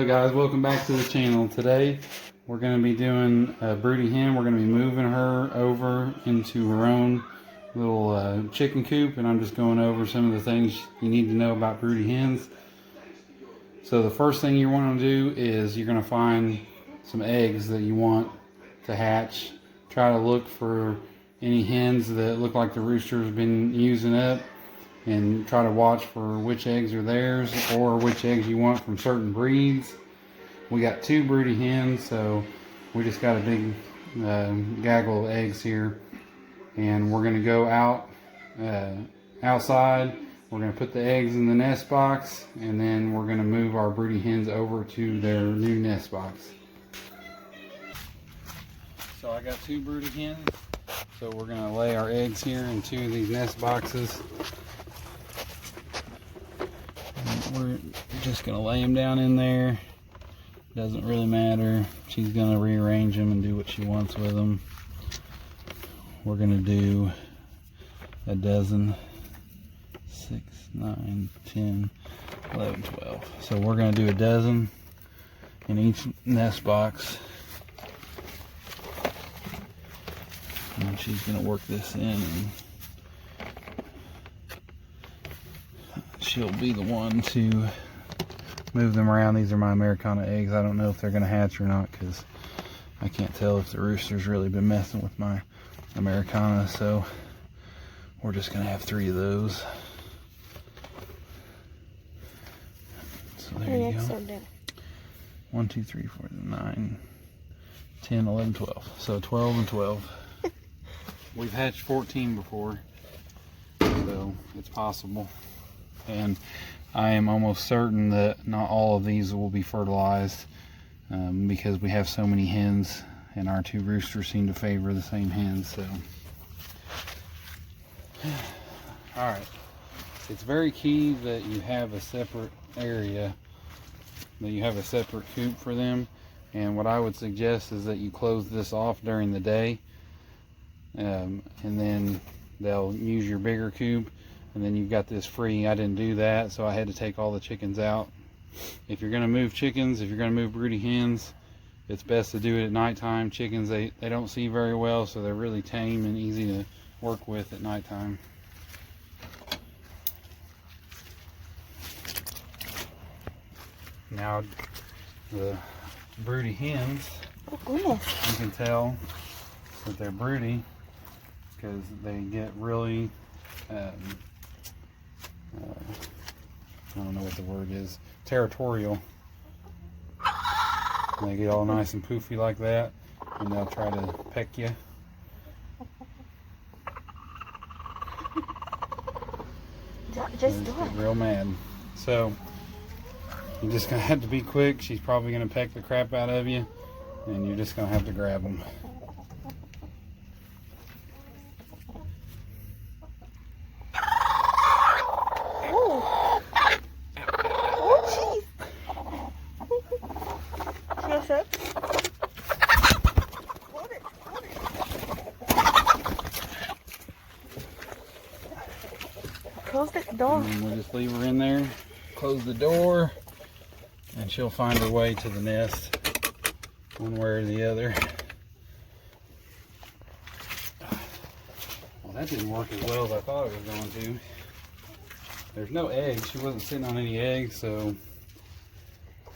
guys, welcome back to the channel. Today we're going to be doing a broody hen. We're going to be moving her over into her own little chicken coop, and I'm just going over some of the things you need to know about broody hens. So the first thing you want to do is you're going to find some eggs that you want to hatch. Try to look for any hens that look like the rooster's been using up, and try to watch for which eggs are theirs or which eggs you want from certain breeds. We got 2 broody hens, so we just got a big gaggle of eggs here, and we're going to go outside. We're going to put the eggs in the nest box, and then we're going to move our broody hens over to their new nest box. So I got 2 broody hens, so we're going to lay our eggs here in 2 of these nest boxes. We're just going to lay them down in there. Doesn't really matter. She's going to rearrange them and do what she wants with them. We're going to do a dozen. 6, 9, 10, 11, 12. So we're going to do a dozen in each nest box. And she's going to work this in, and she'll be the one to move them around. These are my Americana eggs. I don't know if they're going to hatch or not, because I can't tell if the rooster's really been messing with my Americana. So we're just going to have 3 of those. So there you go. 1, 2, 3, 4, 9, 10, 11, 12. So 12 and 12. We've hatched 14 before, so it's possible. And I am almost certain that not all of these will be fertilized, because we have so many hens, and our 2 roosters seem to favor the same hens. So alright, it's very key that you have a separate area, that you have a separate coop for them. And what I would suggest is that you close this off during the day, and then they'll use your bigger coop, and then you've got this free. I didn't do that, so I had to take all the chickens out. If you're going to move chickens, if you're going to move broody hens, it's best to do it at nighttime. Chickens, they don't see very well, so they're really tame and easy to work with at nighttime. Now the broody hens, you can tell that they're broody because they get really I don't know what the word is, territorial. And they get all nice and poofy like that, and they'll try to peck you. Just get real mad. So you're just gonna have to be quick. She's probably gonna peck the crap out of you, and you're just gonna have to grab them. Close the door. And we'll just leave her in there, close the door, and she'll find her way to the nest one way or the other. Well, that didn't work as well as I thought it was going to. There's no eggs. She wasn't sitting on any eggs, so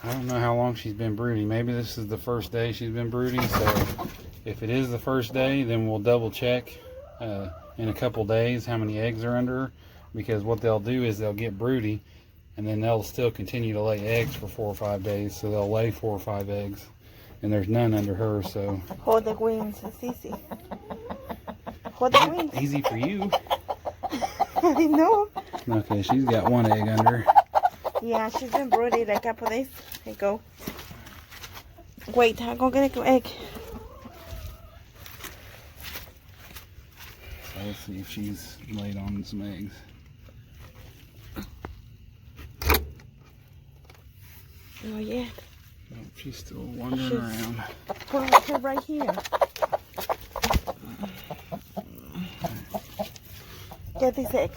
I don't know how long she's been brooding. Maybe this is the first day she's been brooding, so if it is the first day, then we'll double check in a couple days how many eggs are under her, because what they'll do is they'll get broody, and then they'll still continue to lay eggs for 4 or 5 days, so they'll lay 4 or 5 eggs, and there's none under her. So hold the wings, it's easy. Hold the wings. Easy for you. I know. Okay, she's got 1 egg under her. Yeah, she's been broody like a couple days. Here you go. Wait, I'm gonna get an egg. So let's see if she's laid on some eggs. Not yet. Nope, she's still wandering around. Put her right here. Get this egg.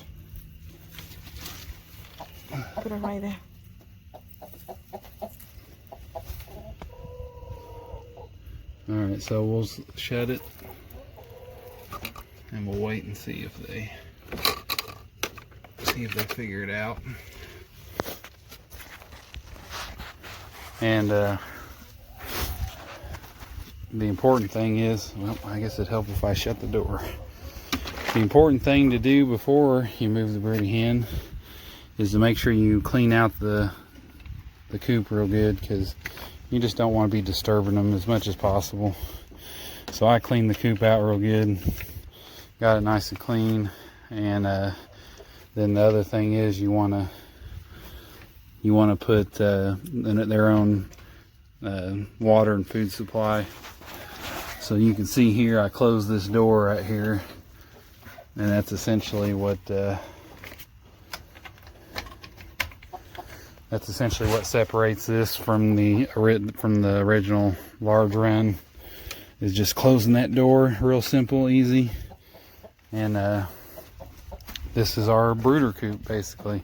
Put it right there. Alright, so we'll shut it and we'll wait and see if they figure it out. And the important thing is, well, I guess it'd help if I shut the door. The important thing to do before you move the broody hen is to make sure you clean out the coop real good, because you just don't want to be disturbing them as much as possible. So I cleaned the coop out real good, got it nice and clean, and then the other thing is you want to put their own water and food supply. So you can see here I closed this door right here, and that's essentially what separates this from the original large run, is just closing that door. Real simple, easy. And this is our brooder coop basically.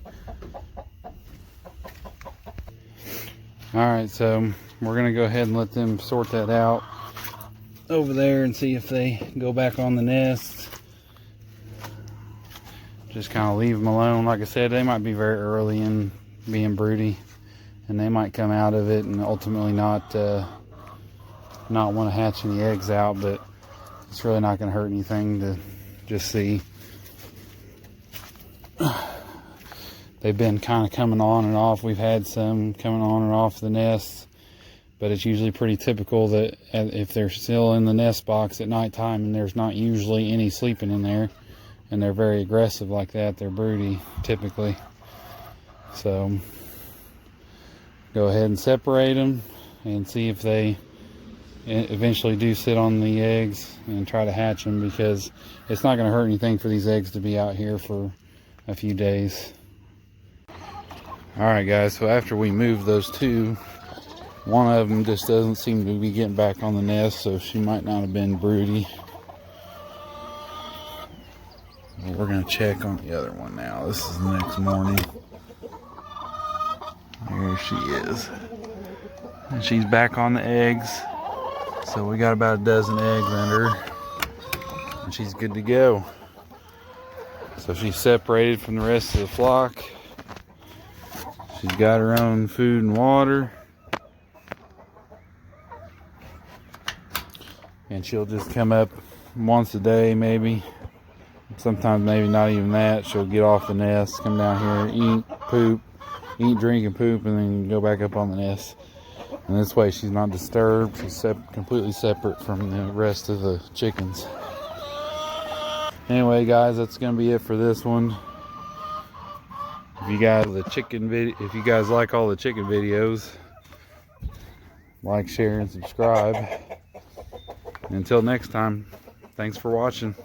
Alright, so we're gonna go ahead and let them sort that out over there and see if they go back on the nest. Just kind of leave them alone. Like I said, they might be very early in being broody, and they might come out of it and ultimately not want to hatch any eggs out, but it's really not going to hurt anything to just see. They've been kind of coming on and off. We've had some coming on and off the nest, but it's usually pretty typical that if they're still in the nest box at nighttime and there's not usually any sleeping in there, and they're very aggressive like that, they're broody typically. So go ahead and separate them and see if they eventually do sit on the eggs, and try to hatch them, because it's not going to hurt anything for these eggs to be out here for a few days. Alright guys, so after we moved those two, one of them just doesn't seem to be getting back on the nest, so she might not have been broody. We're going to check on the other one now. This is the next morning. Here she is. And she's back on the eggs. So we got about a dozen eggs under her. And she's good to go. So she's separated from the rest of the flock. She's got her own food and water. And she'll just come up once a day maybe. Sometimes maybe not even that. She'll get off the nest, come down here, eat, poop, eat, drink, and poop, and then go back up on the nest. And this way she's not disturbed. She's completely separate from the rest of the chickens. Anyway guys, that's gonna be it for this one. If you guys like all the chicken videos, like, share, and subscribe. And until next time, thanks for watching.